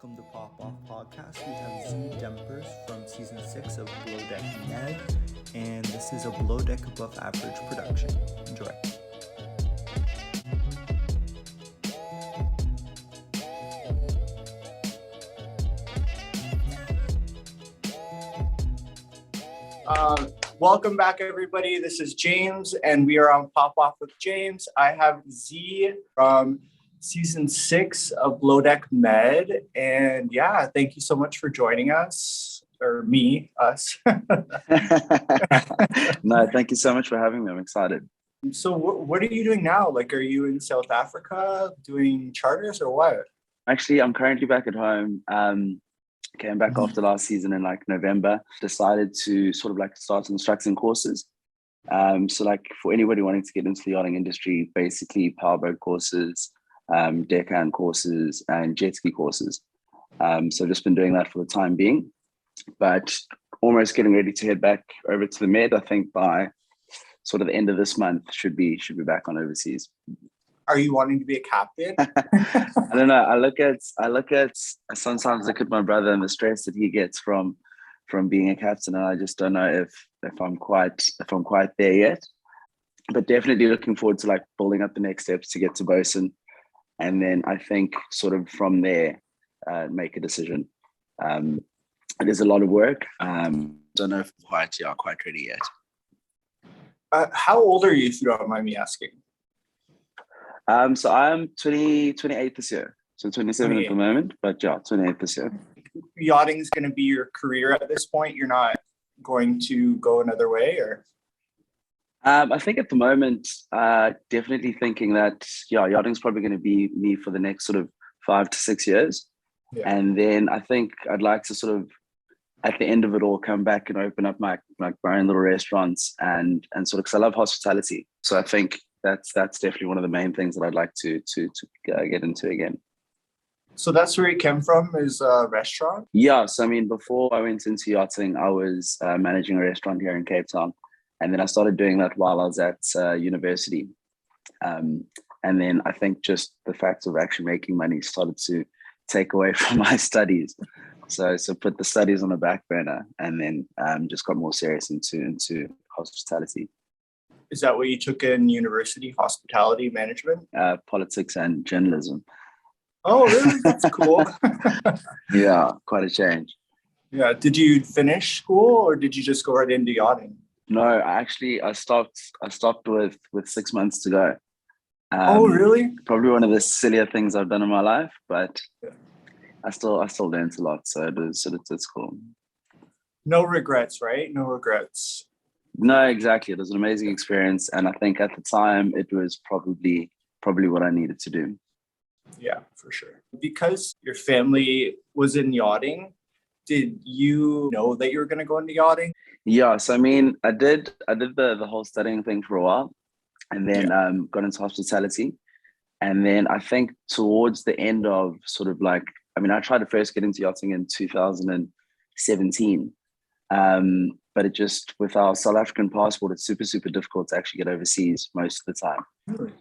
welcome to Pop-Off Podcast. We have Zee Dempers from Season 6 of Below Deck Med, and this is a Below Deck Above Average production. Enjoy. Welcome back, everybody. This is James, and we are on Pop-Off with James. I have Zee from Season 6 of Below Deck Med, and yeah, thank you so much for joining us, or me, us. No, thank you so much for having me. I'm excited. So what are you doing now? Like, are you in South Africa doing charters or what? Actually, I'm currently back at home. Came back after last season in like November. Decided to sort of like start instructing courses. So like for anybody wanting to get into the yachting industry, basically powerboat courses, deckhand courses, and jet ski courses. So just been doing that for the time being, but almost getting ready to head back over to the Med. I think by sort of the end of this month should be back on overseas. Are you wanting to be a captain? I don't know. I sometimes look at my brother and the stress that he gets from being a captain, and I just don't know if I'm quite there yet. But definitely looking forward to like building up the next steps to get to bosun, and then I think sort of from there make a decision. It is a lot of work. Don't know if I'm quite ready yet. How old are you, if you don't mind me asking? So I'm 28 this year. So 27 28. At the moment, but yeah, 28 this year. Yachting is going to be your career at this point. You're not going to go another way, or? I think at the moment, definitely thinking that yachting is probably going to be me for the next sort of 5 to 6 years, and then I think I'd like to sort of at the end of it all come back and open up my own little restaurants and sort of, because I love hospitality. So I think that's definitely one of the main things that I'd like to get into again. So that's where you came from, is a restaurant? Yeah. So I mean, before I went into yachting, I was managing a restaurant here in Cape Town, and then I started doing that while I was at university. And then I think just the fact of actually making money started to take away from my studies. So put the studies on the back burner, and then just got more serious into hospitality. Is that what you took in university, hospitality management? Politics and journalism. Oh, really? That's cool. Yeah, quite a change. Yeah. Did you finish school, or did you just go right into yachting? No, I stopped with 6 months to go. Oh, really? Probably one of the sillier things I've done in my life, but I still learned a lot. So it's cool. No regrets, right? No regrets. No, exactly. It was an amazing experience, and I think at the time it was probably what I needed to do. Yeah, for sure. Because your family was in yachting, did you know that you were going to go into yachting? Yeah, so I mean, I did the whole studying thing for a while, and then got into hospitality, and then I think towards the end of sort of like, I mean, I tried to first get into yachting in 2017. But it just, with our South African passport, it's super, super difficult to actually get overseas most of the time. Really?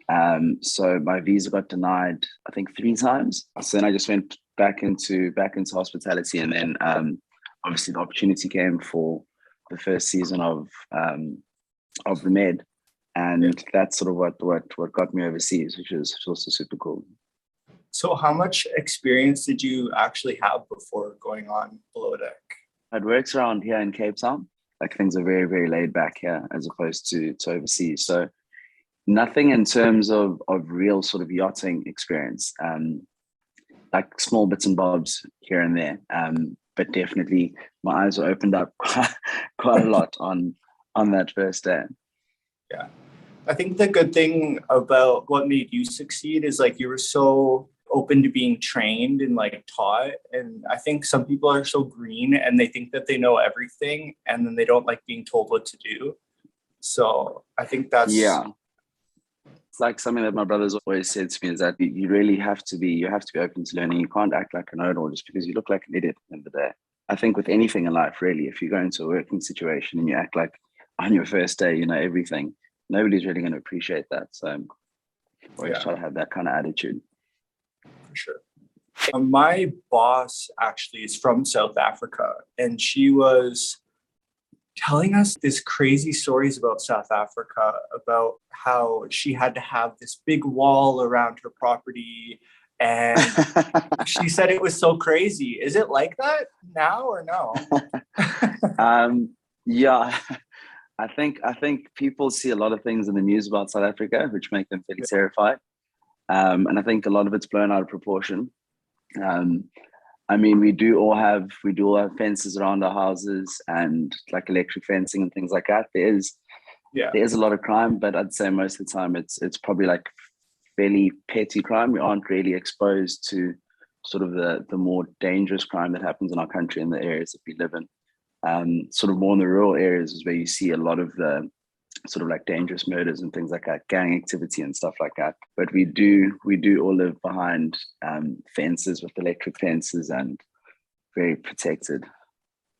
So my visa got denied, I think 3 times. So then I just went back into hospitality, and then obviously the opportunity came for the first season of the Med, and that's sort of what got me overseas, which is also super cool. So how much experience did you actually have before going on Below Deck? I'd worked around here in Cape Town. Like, things are very, very laid back here as opposed to overseas. So nothing in terms of real sort of yachting experience, like small bits and bobs here and there. But definitely my eyes were opened up quite a lot on that first day. Yeah. I think the good thing about what made you succeed is like you were so open to being trained and like taught, and I think some people are so green and they think that they know everything, and then they don't like being told what to do. So I think that's it's like something that my brother's always said to me, is that you really have to be open to learning. You can't act like a know-it-all just because you look like an idiot at the end of the day. I think with anything in life, really, if you go into a working situation and you act like on your first day you know everything, nobody's really going to appreciate that. So always try to have that kind of attitude. For sure. My boss actually is from South Africa, and she was telling us this crazy stories about South Africa, about how she had to have this big wall around her property. And she said it was so crazy. Is it like that now or no? Yeah, I think people see a lot of things in the news about South Africa, which make them fairly terrified. And I think a lot of it's blown out of proportion. Um, I mean, we do all have fences around our houses and like electric fencing and things like that. There is a lot of crime, but I'd say most of the time it's probably like fairly petty crime. We aren't really exposed to sort of the more dangerous crime that happens in our country in the areas that we live in. Sort of more in the rural areas is where you see a lot of the sort of like dangerous murders and things like that, gang activity and stuff like that. But we do all live behind fences with electric fences and very protected.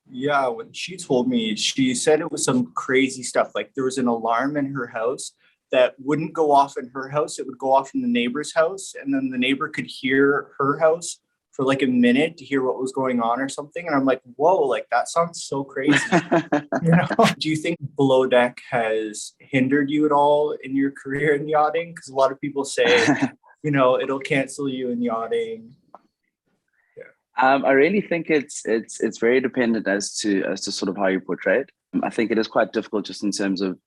Yeah, when she told me, she said it was some crazy stuff. Like there was an alarm in her house that wouldn't go off in her house. It would go off in the neighbor's house. And then the neighbor could hear her house for like a minute to hear what was going on or something. And I'm like, whoa, like that sounds so crazy. You know, do you think below deck has hindered you at all in your career in yachting? Because a lot of people say, it'll cancel you in yachting. I really think it's very dependent as to sort of how you portray it. I think it is quite difficult just in terms of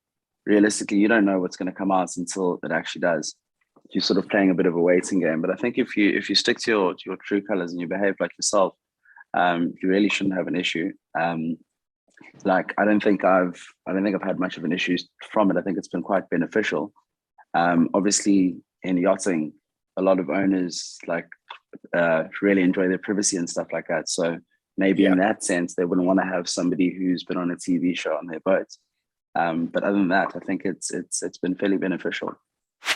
realistically, you don't know what's going to come out until it actually does. You're sort of playing a bit of a waiting game. But I think if you stick to your true colors and you behave like yourself, you really shouldn't have an issue. Like I don't think I've had much of an issue from it. I think it's been quite beneficial. Obviously, in yachting, a lot of owners really enjoy their privacy and stuff like that. So maybe in that sense, they wouldn't want to have somebody who's been on a TV show on their boat. But other than that, I think it's been fairly beneficial.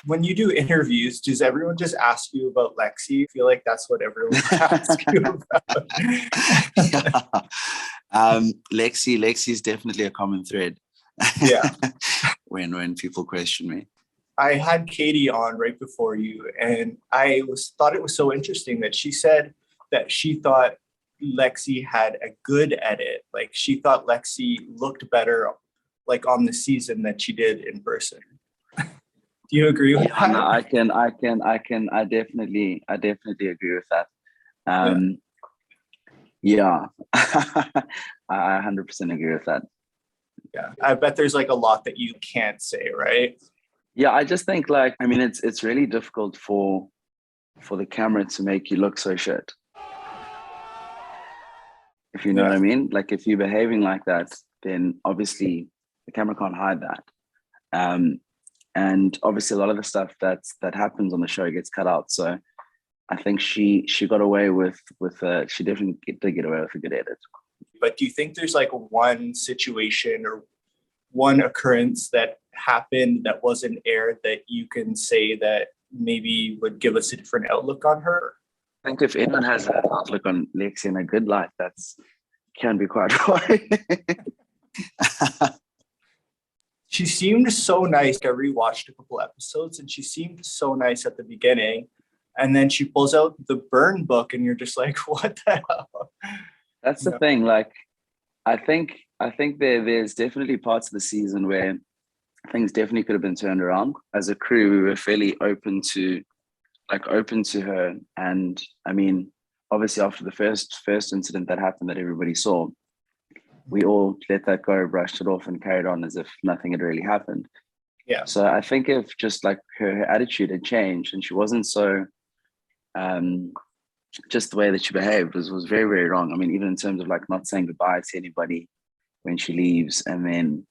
When you do interviews, does everyone just ask you about Lexi? I feel like that's what everyone asks you about. Lexi is definitely a common thread. Yeah. when people question me. I had Katie on right before you, and I thought it was so interesting that she said that she thought Lexi had a good edit. Like she thought Lexi looked better like on the season than she did in person. Do you agree with that? No, I definitely agree with that. Yeah. I 100% agree with that. Yeah. I bet there's like a lot that you can't say, right? Yeah, I just think it's really difficult for the camera to make you look so shit. If you know what I mean? Like if you're behaving like that, then obviously the camera can't hide that. And obviously a lot of the stuff that happens on the show gets cut out. So I think she got away with she definitely did get away with a good edit. But do you think there's like one situation or one occurrence that happened that wasn't aired that you can say that maybe would give us a different outlook on her? I think if anyone has an outlook on Lexi in a good light, can be quite hard. She seemed so nice. I rewatched a couple episodes and she seemed so nice at the beginning. And then she pulls out the burn book and you're just like, what the hell? That's the thing. Like, I think there's definitely parts of the season where things definitely could have been turned around. As a crew, we were fairly open to her. And I mean, obviously after the first incident that happened that everybody saw, we all let that go, brushed it off and carried on as if nothing had really happened. Yeah. So I think if just like her attitude had changed and she wasn't so, just the way that she behaved was very, very wrong. I mean, even in terms of like not saying goodbye to anybody when she leaves and then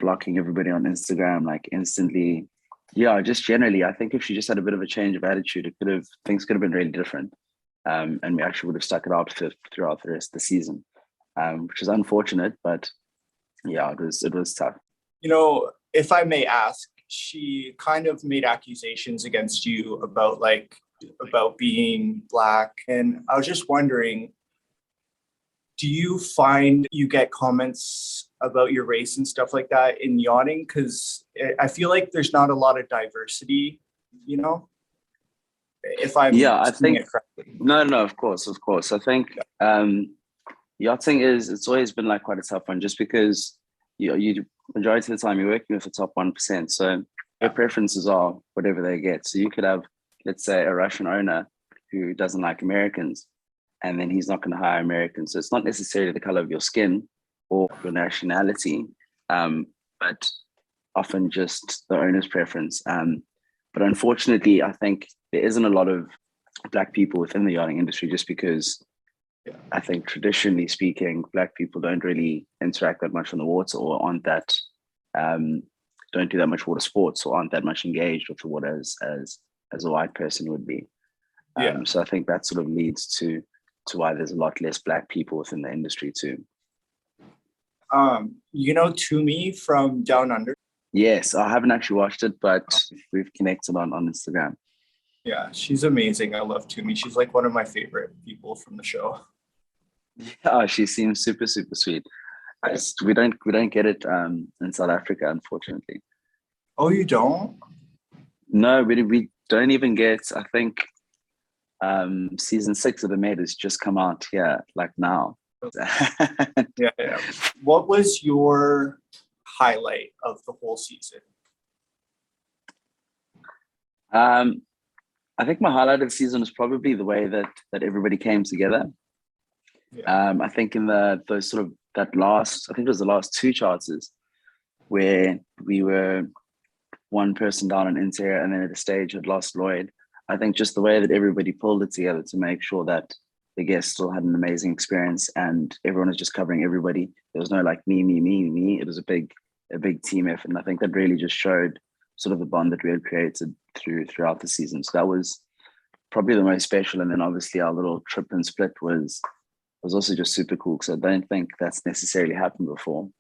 blocking everybody on Instagram, like instantly. Yeah, just generally, I think if she just had a bit of a change of attitude, things could have been really different. And we actually would have stuck it out throughout the rest of the season. Which is unfortunate, but yeah, it was tough. If I may ask, she kind of made accusations against you about being Black. And I was just wondering, do you find you get comments about your race and stuff like that in yachting? Because I feel like there's not a lot of diversity, if I'm Yeah, I seeing think it correctly. no, of course. I think yachting it's always been like quite a tough one, just because you majority of the time you're working with the top 1%. So their preferences are whatever they get. So you could have, let's say, a Russian owner who doesn't like Americans, and then he's not going to hire Americans. So it's not necessarily the color of your skin or your nationality, but often just the owner's preference. But unfortunately, I think there isn't a lot of Black people within the yachting industry, just because I think traditionally speaking, Black people don't really interact that much on the water, or aren't that don't do that much water sports, or aren't that much engaged with the water as a white person would be. So I think that sort of leads to why there's a lot less Black people within the industry too. You know Toomey from Down Under? Yes, I haven't actually watched it, but we've connected on Instagram. Yeah, she's amazing. I love Toomey. She's like one of my favorite people from the show. Yeah, she seems super, super sweet. We don't get it in South Africa, unfortunately. Oh, you don't? No, we don't even get, I think, season 6 of The Med has just come out here, like now. Yeah. What was your highlight of the whole season? I think my highlight of the season was probably the way that everybody came together. I think in those sort of that last, I think it was the last 2 charters where we were one person down in Inter, and then at the stage had lost Lloyd. I think just the way that everybody pulled it together to make sure that the guests still had an amazing experience, and everyone was just covering everybody. There was no like me. It was a big team effort, and I think that really just showed sort of the bond that we had created throughout the season. So that was probably the most special. And then obviously our little trip and split was also just super cool, because I don't think that's necessarily happened before.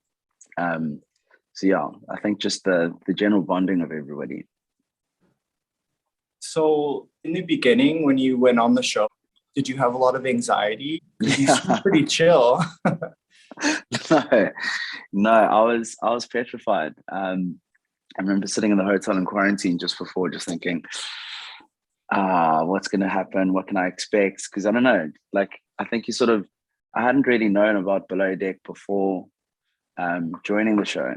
So yeah, I think just the general bonding of everybody. So in the beginning, when you went on the show, did you have a lot of anxiety? Because you seem pretty chill. No, I was petrified. I remember sitting in the hotel in quarantine just before, just thinking, what's going to happen? What can I expect? Because I don't know, like, I think I hadn't really known about Below Deck before joining the show.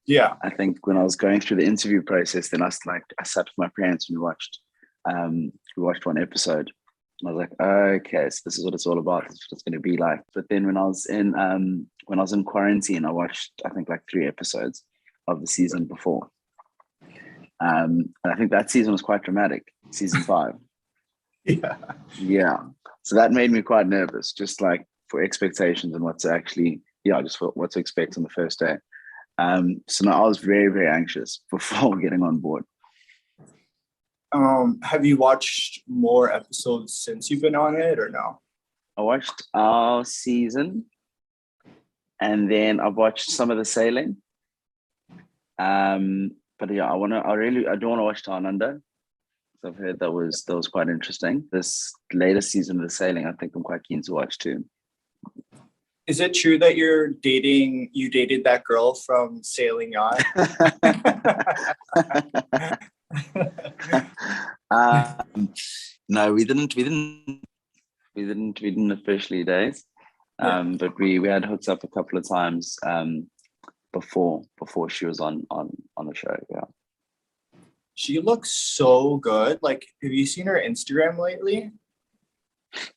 Yeah. I think when I was going through the interview process, then I sat with my parents and we watched one episode. And I was like, okay, so this is what it's all about. This is what it's going to be like. But then when I was in quarantine, I watched, I think, like 3 episodes of the season before. And I think that season was quite dramatic, season 5. Yeah. So that made me quite nervous, just like for expectations and what to expect on the first day. So no, I was very, very anxious before getting on board. Have you watched more episodes since you've been on it, or no? I watched our season, and then I've watched some of the sailing. But yeah, I do want to watch Down Under. I've heard that was quite interesting. This latest season of the sailing, I think I'm quite keen to watch too. Is it true that you dated that girl from Sailing Yacht? No, we didn't officially date. But we had hooked up a couple of times before she was on the show. Yeah. She looks so good. Like, have you seen her Instagram lately?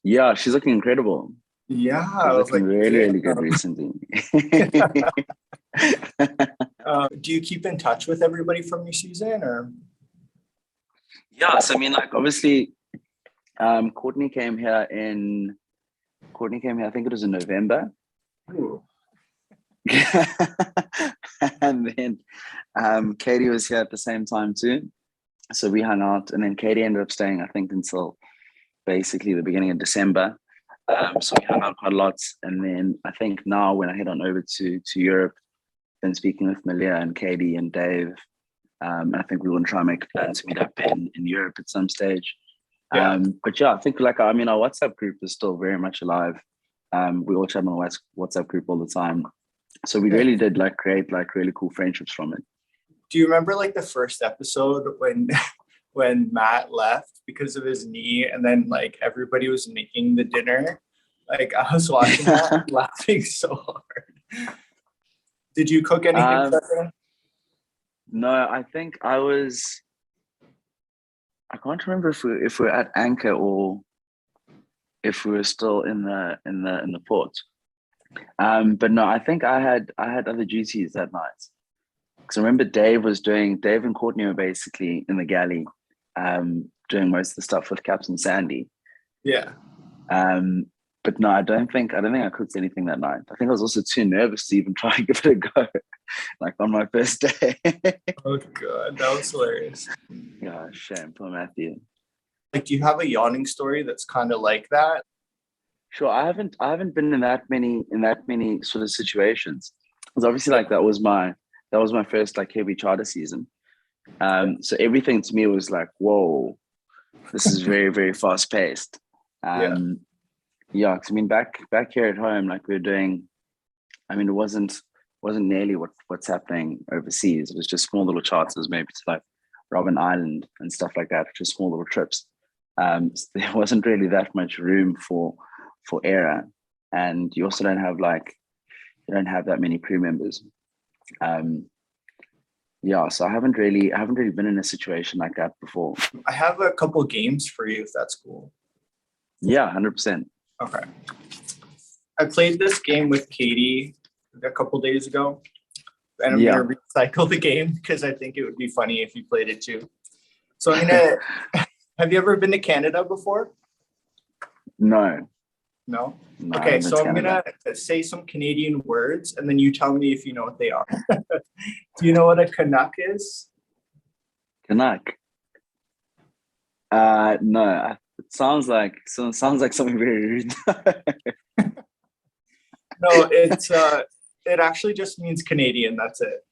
Yeah, she's looking incredible. Yeah, she's looking really good recently. Do you keep in touch with everybody from your season, or? Yeah, so I mean, like, obviously, Courtney came here, I think it was in November. Ooh. And then Katie was here at the same time too. So we hung out, and then Katie ended up staying, I think, until basically the beginning of December. So we hung out quite a lot. And then I think now when I head on over to Europe, been speaking with Malia and Katie and Dave. I think we want to try and make a plan to meet up in Europe at some stage. Yeah. But yeah, I think our WhatsApp group is still very much alive. We all chat on the WhatsApp group all the time. So we really did create really cool friendships from it. Do you remember the first episode when Matt left because of his knee, and then like everybody was making the dinner. Like I was watching that laughing so hard. Did you cook anything for that? No, I think I can't remember if we're at anchor or if we were still in the port. But no, I think I had other duties that night. Because I remember Dave and Courtney were basically in the galley, doing most of the stuff with Captain Sandy. Yeah. But no, I don't think I cooked anything that night. I think I was also too nervous to even try and give it a go, like on my first day. Oh god, that was hilarious. Yeah, shame, poor Matthew. Like, do you have a yawning story that's kind of like that? Sure, I haven't been in that many sort of situations. Because obviously, like that was my first like heavy charter season. So everything to me was like, whoa, this is very, very fast paced. Yeah, because I mean, back here at home, like we're doing, I mean, it wasn't nearly what's happening overseas. It was just small little charters, maybe to like Robben Island and stuff like that, just small little trips. So there wasn't really that much room for error, and you also don't have that many crew members. Yeah, so I haven't really been in a situation like that before. I have a couple games for you if that's cool. Yeah, 100%. Okay. I played this game with Katie a couple days ago, and I'm gonna recycle the game because I think it would be funny if you played it too. So I'm gonna. Have you ever been to Canada before? No. No? Okay, so I'm gonna say some Canadian words, and then you tell me if you know what they are. Do you know what a Canuck is? Canuck? No. It sounds like something very rude. No, it actually just means Canadian. That's it.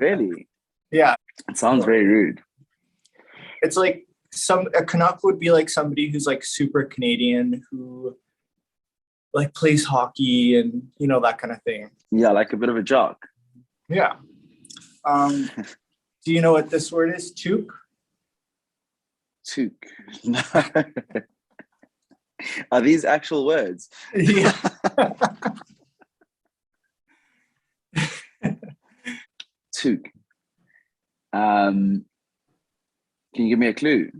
Really? Yeah. It sounds very rude. It's like a Canuck would be like somebody who's like super Canadian who like plays hockey and that kind of thing. Yeah, like a bit of a jock. Yeah. Do you know what this word is? Toque? Toque. No. Are these actual words? Yeah. Toque. Can you give me a clue?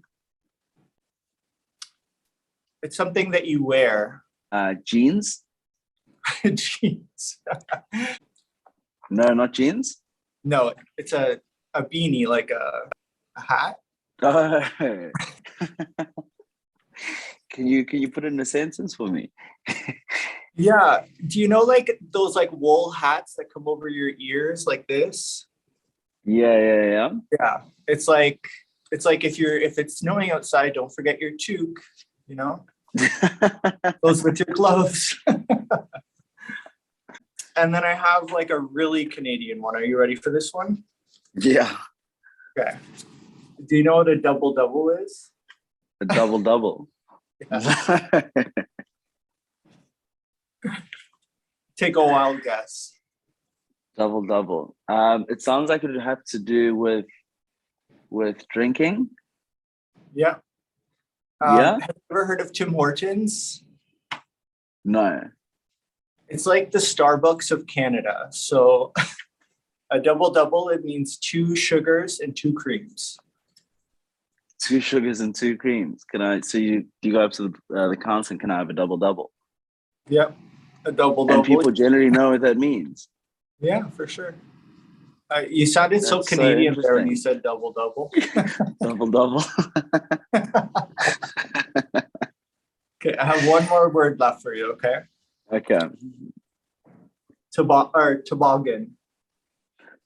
It's something that you wear. Jeans? Jeans. No, not jeans? No, it's a beanie, like a hat. Oh. Can you put it in a sentence for me? Yeah. Do you know like those like wool hats that come over your ears like this? Yeah. Yeah. It's like if it's snowing outside, don't forget your toque, Those with your gloves. And then I have like a really Canadian one. Are you ready for this one? Yeah. Okay. Do you know what a double is? A double. Yeah. Take a wild guess. Double. It sounds like it would have to do with drinking. Yeah. Yeah. Have you ever heard of Tim Hortons? No. It's like the Starbucks of Canada. So a double, it means 2 sugars and 2 creams. 2 sugars and 2 creams. So you go up to the counter and can I have a double? Yep. A double. And people generally know what that means. Yeah, for sure. You sounded so Canadian there when you said double. Double. Okay, I have one more word left for you, okay? Okay. Toboggan.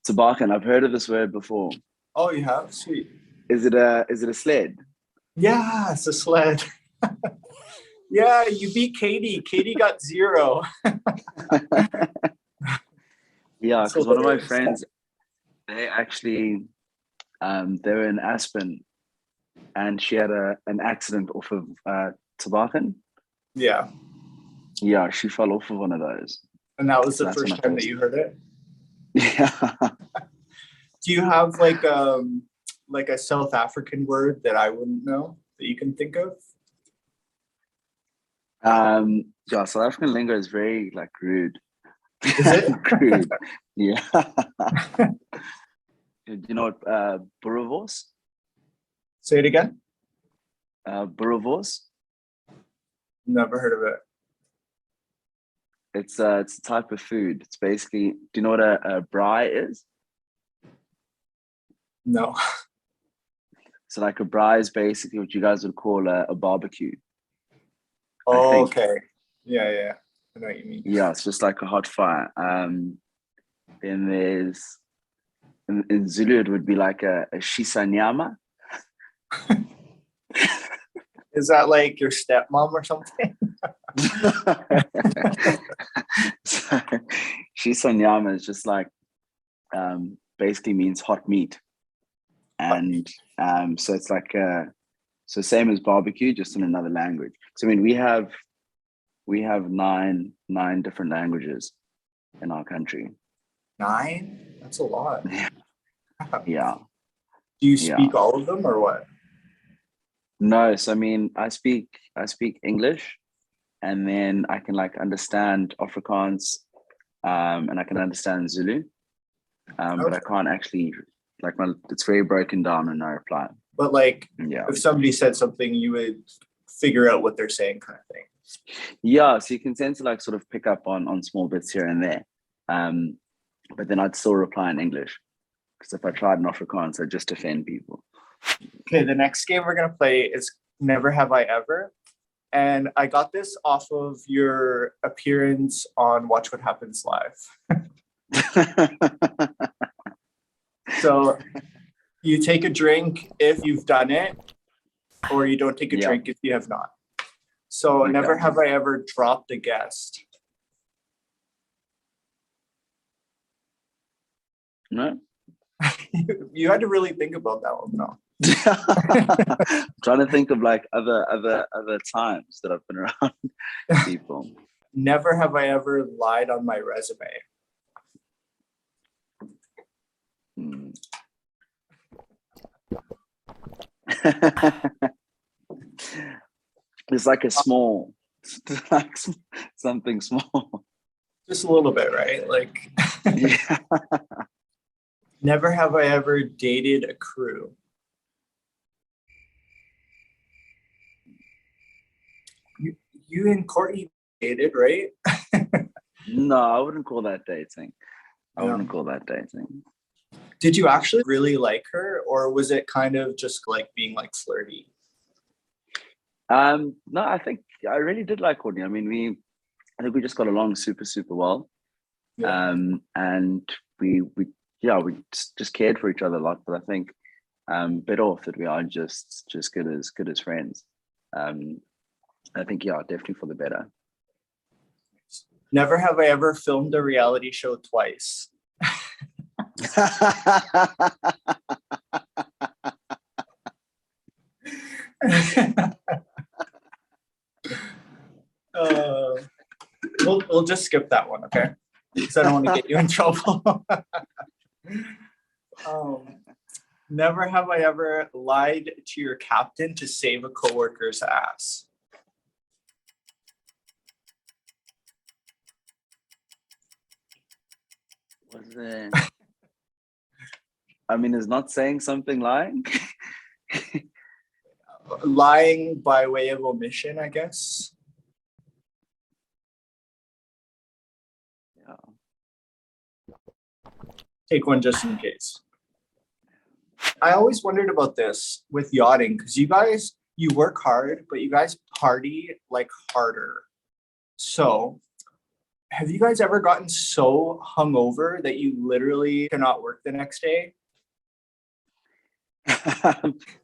Toboggan. I've heard of this word before. Oh, you have? Sweet. Is it a sled? Yeah, it's a sled. Yeah, you beat Katie. Katie got 0. Yeah, because one of my friends, they actually, they were in Aspen, and she had an accident off of toboggan. Yeah. Yeah, she fell off of one of those. And that was the first time that you heard it? Yeah. Do you have like like a South African word that I wouldn't know that you can think of? Yeah, South African lingo is very like rude. Is it? Rude. Yeah. Do you know what boerewors? Say it again. Boerewors? Never heard of it. It's a type of food. It's basically, do you know what a braai is? No. So like a braai is basically what you guys would call a barbecue. Oh, okay. Yeah. I know what you mean. Yeah, it's just like a hot fire. Then there's in Zulu it would be like a shisanyama. Is that like your stepmom or something? So, shisanyama is just like basically means hot meat. And so it's like so same as barbecue, just in another language. So I mean we have nine different languages in our country. 9? That's a lot. Yeah. Do you speak all of them or what? No, so I mean I speak English, and then I can like understand Afrikaans, and I can understand Zulu. But I can't actually like it's very broken down and I reply. But like Yeah. if somebody said something, you would figure out what they're saying kind of thing. Yeah, so you can tend to like sort of pick up on small bits here and there. But then I'd still reply in English. Because if I tried in Afrikaans, I'd just offend people. Okay, the next game we're gonna play is Never Have I Ever. And I got this off of your appearance on Watch What Happens Live. So you take a drink if you've done it, or you don't take a drink if you have not. So never have I ever dropped a guest. No. You had to really think about that one, though. I'm trying to think of like other times that I've been around people. Never have I ever lied on my resume. It's like a small, like something small. Just a little bit, right? Like, Yeah. Never have I ever dated a crew. You and Courtney dated, right? No, I wouldn't call that dating. I Yeah. wouldn't call that dating. Did you actually really like her, or was it kind of just like being like flirty? No, I think I really did like Courtney. I mean, I think we just got along super, super well. Yeah. And we just cared for each other a lot. But I think bit off that we are just good as friends. I think definitely for the better. Never have I ever filmed a reality show twice. We'll just skip that one, okay? Because I don't want to get you in trouble. Never have I ever lied to your captain to save a coworker's ass. Was there? I mean, is not saying something lying? Lying by way of omission, I guess. Yeah. Take one just in case. I always wondered about this with yachting, because you work hard, but you guys party like harder. So have you guys ever gotten so hungover that you literally cannot work the next day?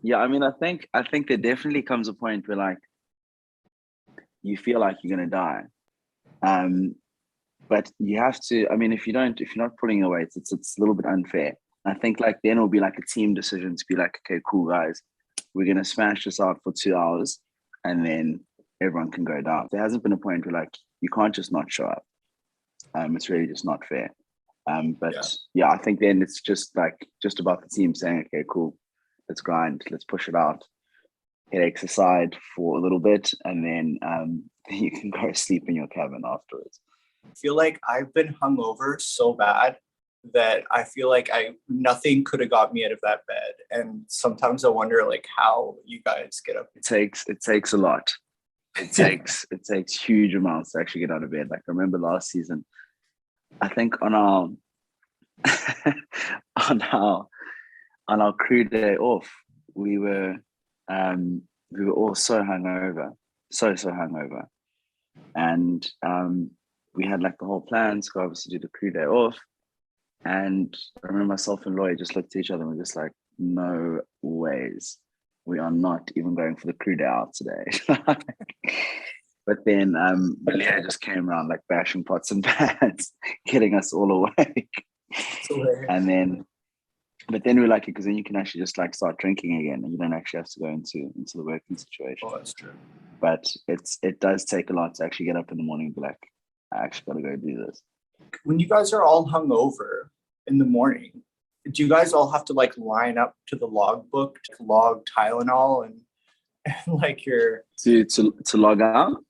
Yeah, I mean, I think there definitely comes a point where like you feel like you're gonna die. But you have to, I mean, if you're not pulling your weight, it's a little bit unfair. I think like then it'll be like a team decision to be like, okay, cool guys, we're gonna smash this out for 2 hours and then everyone can go down. There hasn't been a point where like you can't just not show up. It's really just not fair. But I think then it's just about the team saying, okay, cool, let's grind, let's push it out, headaches aside for a little bit, and then you can go sleep in your cabin afterwards. I feel like I've been hungover so bad that I feel like nothing could have got me out of that bed. And sometimes I wonder like how you guys get up. It takes a lot. It takes huge amounts to actually get out of bed. Like I remember last season, I think on our on our crew day off, we were all so hungover, so hungover, and we had like the whole plan to go obviously do the crew day off. And I remember myself and Lloyd just looked at each other and we're just like, no ways, we are not even going for the crew day out today. But then Malia just came around like bashing pots and pans, getting us all awake. And then, but then we're lucky because then you can actually just like start drinking again, and you don't actually have to go into the working situation. Oh, that's true. But it does take a lot to actually get up in the morning and be like, I actually got to go do this. When you guys are all hungover in the morning, do you guys all have to like line up to the logbook to log Tylenol and like your to log out?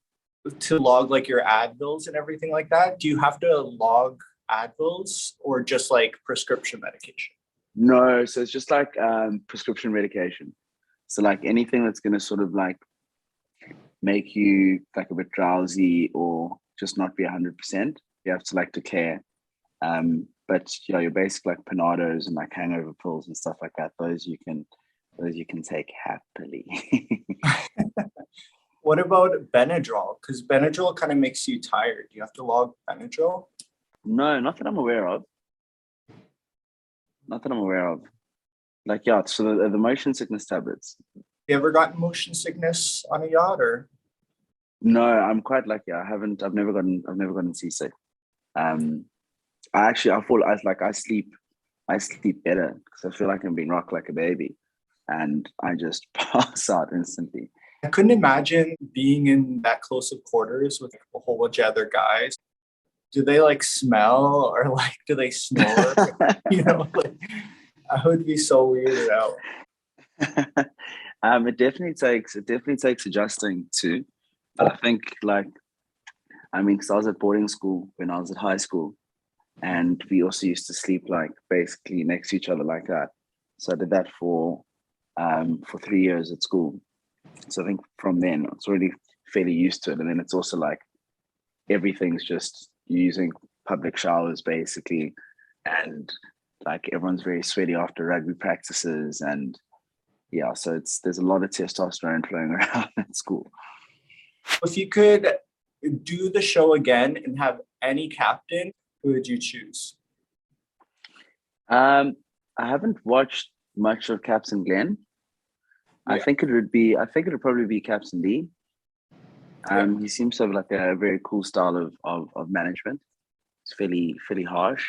To log like your Advils and everything like that? Do you have to log Advils or just like prescription medication? No, so it's just like prescription medication. So like anything that's going to sort of like make you like a bit drowsy or just not be 100%, you have to like declare. But your basic like Panados and like hangover pills and stuff like that, those you can take happily. What about Benadryl? Because Benadryl kind of makes you tired. Do you have to log Benadryl? No, not that I'm aware of. Like, yeah, so the motion sickness tablets. You ever gotten motion sickness on a yacht or? No, I'm quite lucky. I've never gotten seasick. I sleep better because I feel like I'm being rocked like a baby, and I just pass out instantly. I couldn't imagine being in that close of quarters with a whole bunch of other guys. Do they like smell or like do they snore? Like I would be so weirded out. It definitely takes adjusting to. But I think because I was at boarding school when I was at high school, and we also used to sleep like basically next to each other like that. So I did that for 3 years at school. So I think from then it's already fairly used to it. And then it's also like everything's just using public showers basically. And like everyone's very sweaty after rugby practices. And yeah, so there's a lot of testosterone flowing around at school. If you could do the show again and have any captain, who would you choose? I haven't watched much of Captain Glenn. Yeah. I think it would probably be Captain Lee. He seems to have like a very cool style of management. It's fairly harsh,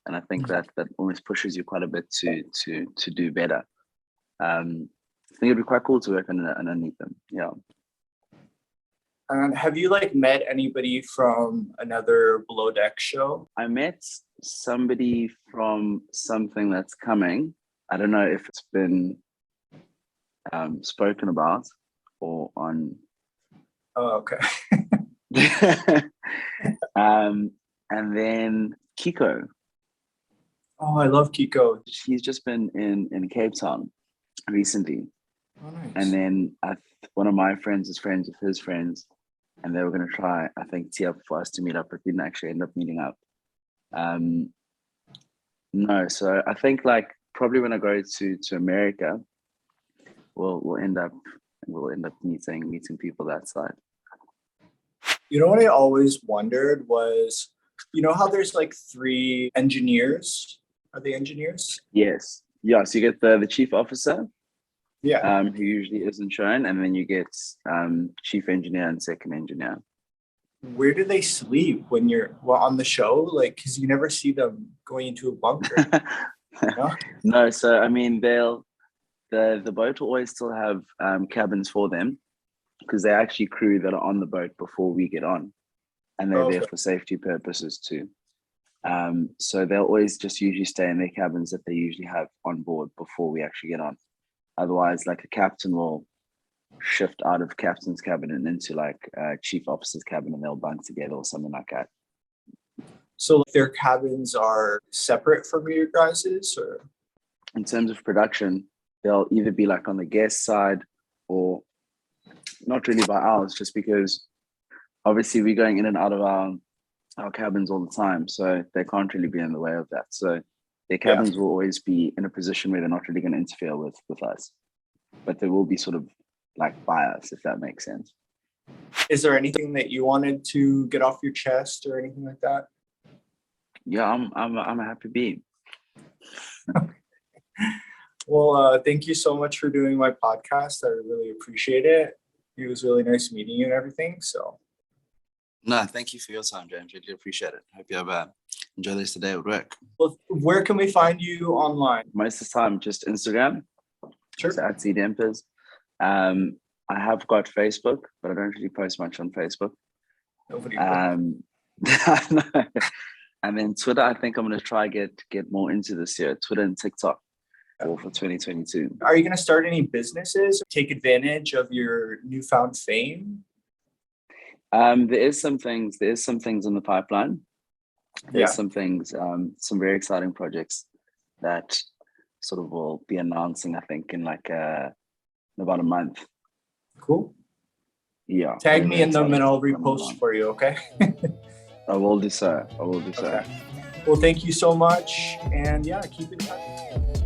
and I think that almost pushes you quite a bit to do better. I think it'd be quite cool to work underneath them. Yeah. Have you like met anybody from another Below Deck show? I met somebody from something that's coming. I don't know if it's been spoken about or on. Oh, okay. And then Kiko. Oh, I love Kiko. He's just been in Cape Town recently. Oh, nice. And then one of my friends is friends with his friends, and they were going to try, I think, tee up for us to meet up, but didn't actually end up meeting up. No, so I think like probably when I go to America, we'll end up meeting people that side. You know what I always wondered was, you know how there's like 3 engineers? Are they engineers? Yes. Yeah. So you get the chief officer. Yeah. Who usually isn't shown, and then you get chief engineer and second engineer. Where do they sleep when you're on the show? Like, because you never see them going into a bunker. No? No. So I mean, the boat will always still have cabins for them, because they're actually crew that are on the boat before we get on, and they're there for safety purposes too. So they'll always just usually stay in their cabins that they usually have on board before we actually get on. Otherwise, like a captain will shift out of captain's cabin and into like chief officer's cabin, and they'll bunk together or something like that. So their cabins are separate from your guys's, or? In terms of production, they'll either be like on the guest side or not really by ours, just because obviously we're going in and out of our cabins all the time, so they can't really be in the way of that. So their cabins will always be in a position where they're not really going to interfere with us, but they will be sort of like by us, if that makes sense. Is there anything that you wanted to get off your chest or anything like that? Yeah, I'm a happy bee. Well, thank you so much for doing my podcast. I really appreciate it. It was really nice meeting you and everything. So. No, thank you for your time, James. I really appreciate it. Hope you have enjoy this today at work. Well, where can we find you online? Most of the time, just Instagram. Sure. It's at Zee Dempers. I have got Facebook, but I don't really post much on Facebook. Nobody. And then Twitter, I think I'm going to try get more into this year. Twitter and TikTok for 2022. Are you going to start any businesses? Take advantage of your newfound fame? There is some things in the pipeline. There's some things, some very exciting projects that sort of will be announcing, I think, in like in about a month. Cool. Yeah. Tag me in them and I'll repost for you, okay? I will do so. Okay. Well, thank you so much. And yeah, keep in touch.